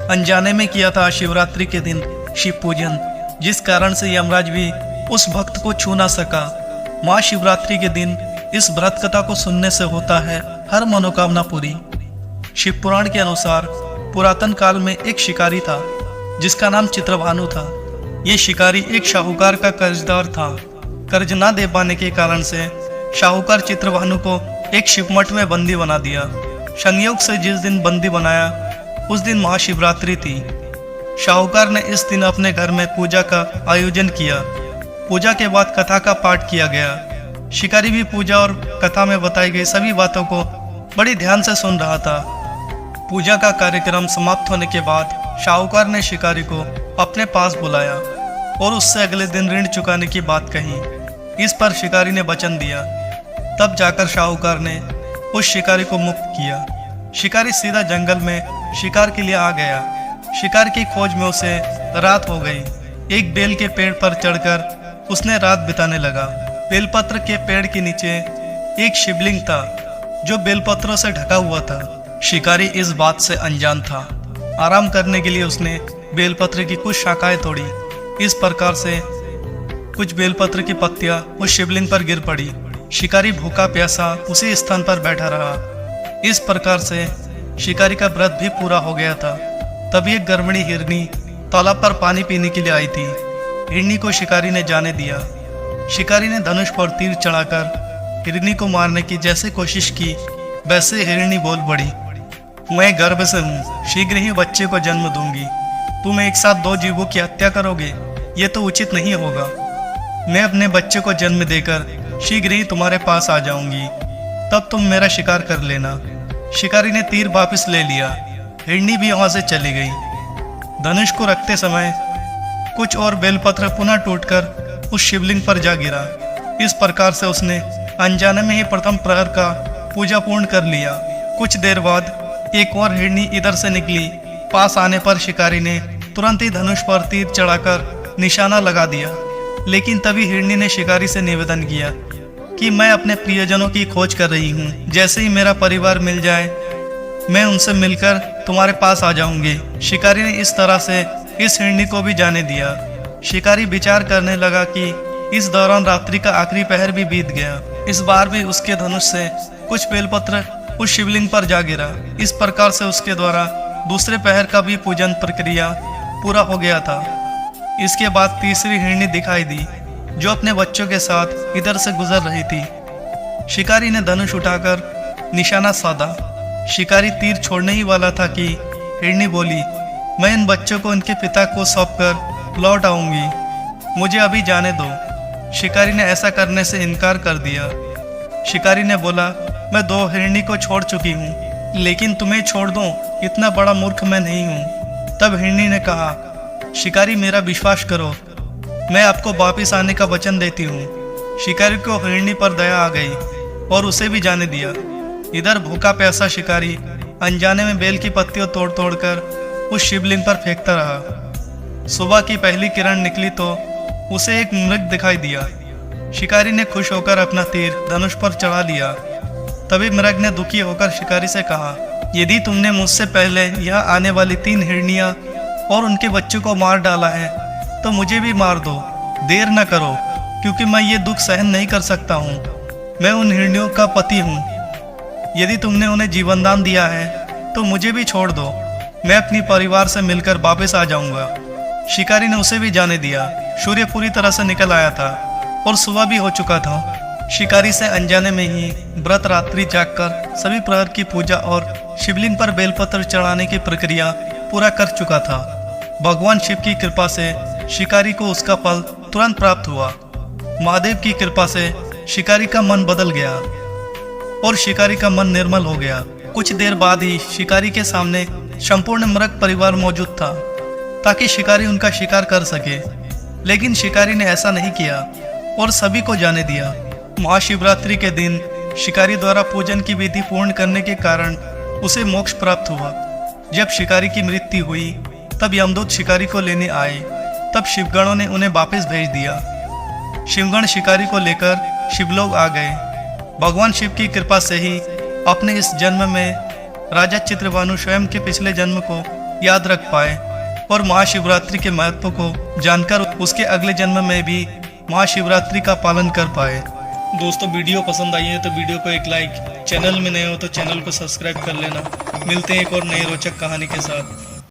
अनजाने में किया था शिवरात्रि के दिन शिव पूजन, जिस कारण से यमराज भी उस भक्त को छू ना सका। महाशिवरात्रि के दिन इस व्रत कथा को सुनने से होता है हर मनोकामना पूरी। शिव पुराण के अनुसार पुरातन काल में एक शिकारी था जिसका नाम चित्रभानु था। ये शिकारी एक शाहूकार का कर्जदार था। कर्ज ना दे पाने के कारण से शाहूकार चित्रभानु को एक शिवमठ में बंदी बना दिया। संयोग से जिस दिन बंदी बनाया उस दिन महाशिवरात्रि थी। शाहूकार ने इस दिन अपने घर में पूजा का आयोजन किया। पूजा के बाद कथा का पाठ किया गया। शिकारी भी पूजा और कथा में बताई गई सभी बातों को बड़ी ध्यान से सुन रहा था। पूजा का कार्यक्रम समाप्त होने के बाद शाहूकार ने शिकारी को अपने पास बुलाया और उससे अगले दिन ऋण चुकाने की बात कही। इस पर शिकारी ने वचन दिया। तब जाकर शाहूकार ने उस शिकारी को मुक्त किया। शिकारी सीधा जंगल में शिकार के लिए आ गया। शिकार की खोज में उसे रात हो गई। एक बेल के पेड़ पर चढ़कर उसने रात बिताने लगा। बेलपत्र के पेड़ के नीचे एक शिवलिंग था जो बेलपत्रों से ढका हुआ था। शिकारी इस बात से अनजान था। आराम करने के लिए उसने बेलपत्र की कुछ शाखाएं तोड़ी। इस प्रकार से कुछ बेलपत्र की पत्तियां उस शिवलिंग पर गिर पड़ी। शिकारी भूखा प्यासा उसी स्थान पर बैठा रहा। इस प्रकार से शिकारी का व्रत भी पूरा हो गया था। तभी एक गर्भिणी हिरनी तालाब पर पानी पीने के लिए आई थी। हिरनी को शिकारी ने जाने दिया। शिकारी ने धनुष पर तीर चढ़ाकर हिरनी को मारने की जैसे कोशिश की वैसे हिरनी बोल पड़ी, मैं गर्भ से हूँ, शीघ्र ही बच्चे को जन्म दूंगी। तुम एक साथ दो जीवों की हत्या करोगे, ये तो उचित नहीं होगा। मैं अपने बच्चे को जन्म देकर शीघ्र ही तुम्हारे पास आ जाऊंगी, तब तुम मेरा शिकार कर लेना। शिकारी ने तीर वापस ले लिया। हिरनी भी वहां से चली गई। धनुष को रखते समय कुछ और बेलपत्र पुनः टूटकर उस शिवलिंग पर जा गिरा। इस प्रकार से उसने अनजाने में ही प्रथम प्रहर का पूजा पूर्ण कर लिया। कुछ देर बाद एक और हिरनी इधर से निकली। पास आने पर शिकारी ने तुरंत ही धनुष पर तीर चढ़ाकर निशाना लगा दिया। लेकिन तभी हिरनी ने शिकारी से निवेदन किया कि मैं अपने प्रियजनों की खोज कर रही हूँ। जैसे ही मेरा परिवार मिल जाए मैं उनसे मिलकर तुम्हारे पास आ जाऊंगी। शिकारी ने इस तरह से इस हिरनी को भी जाने दिया। शिकारी विचार करने लगा कि इस दौरान रात्रि का आखिरी पहर भी बीत गया। इस बार भी उसके धनुष से कुछ बेलपत्र उस शिवलिंग पर जा गिरा। इस प्रकार से उसके द्वारा दूसरे पहर का भी पूजन प्रक्रिया पूरा हो गया था। इसके बाद तीसरी हिरनी दिखाई दी जो अपने बच्चों के साथ इधर से गुजर रही थी। शिकारी ने धनुष उठाकर निशाना साधा। शिकारी तीर छोड़ने ही वाला था कि हिरनी बोली, मैं इन बच्चों को उनके पिता को सौंपकर लौट आऊंगी, मुझे अभी जाने दो। शिकारी ने ऐसा करने से इनकार कर दिया। शिकारी ने बोला, मैं दो हिरनी को छोड़ चुकी हूँ, लेकिन तुम्हें छोड़ दूं इतना बड़ा मूर्ख मैं नहीं हूँ। तब हिरनी ने कहा, शिकारी मेरा विश्वास करो, मैं आपको वापिस आने का वचन देती हूँ। शिकारी को हिरनी पर दया आ गई और उसे भी जाने दिया। इधर भूखा प्यासा शिकारी अनजाने में बेल की पत्तियों तोड़ तोड़ कर उस शिवलिंग पर फेंकता रहा। सुबह की पहली किरण निकली तो उसे एक मृग दिखाई दिया। शिकारी ने खुश होकर अपना तीर धनुष पर चढ़ा लिया। तभी मृग ने दुखी होकर शिकारी से कहा, यदि तुमने मुझसे पहले यहाँ आने वाली 3 हिरनियाँ और उनके बच्चों को मार डाला है तो मुझे भी मार दो। देर न करो, क्योंकि मैं ये दुख सहन नहीं कर सकता हूँ। मैं उन हिरनियों का पति हूँ। यदि तुमने उन्हें जीवनदान दिया है तो मुझे भी छोड़ दो, मैं अपनी परिवार से मिलकर वापस आ जाऊंगा। शिकारी ने उसे भी जाने दिया। सूर्य पूरी तरह से निकल आया था और सुबह भी हो चुका था। शिकारी से अनजाने में ही व्रत रात्रि जागकर सभी प्रहर की पूजा और शिवलिंग पर बेलपत्र चढ़ाने की प्रक्रिया पूरा कर चुका था। भगवान शिव की कृपा से शिकारी को उसका फल तुरंत प्राप्त हुआ। महादेव की कृपा से शिकारी का मन बदल गया और शिकारी का मन निर्मल हो गया। कुछ देर बाद ही शिकारी के सामने संपूर्ण मृग परिवार मौजूद था ताकि शिकारी उनका शिकार कर सके। लेकिन शिकारी ने ऐसा नहीं किया और सभी को जाने दिया। महाशिवरात्रि के दिन शिकारी द्वारा पूजन की विधि पूर्ण करने के कारण उसे मोक्ष प्राप्त हुआ। जब शिकारी की मृत्यु हुई तब यमदूत शिकारी को लेने आए। तब शिवगणों ने उन्हें वापस भेज दिया। शिवगण शिकारी को लेकर शिवलोक आ गए। भगवान शिव की कृपा से ही अपने इस जन्म में राजा चित्रभानु स्वयं के पिछले जन्म को याद रख पाए और महाशिवरात्रि के महत्व को जानकर उसके अगले जन्म में भी महाशिवरात्रि का पालन कर पाए। दोस्तों वीडियो पसंद आई है तो वीडियो को एक लाइक, चैनल में नए हो तो चैनल को सब्सक्राइब कर लेना। मिलते हैं एक और नई रोचक कहानी के साथ।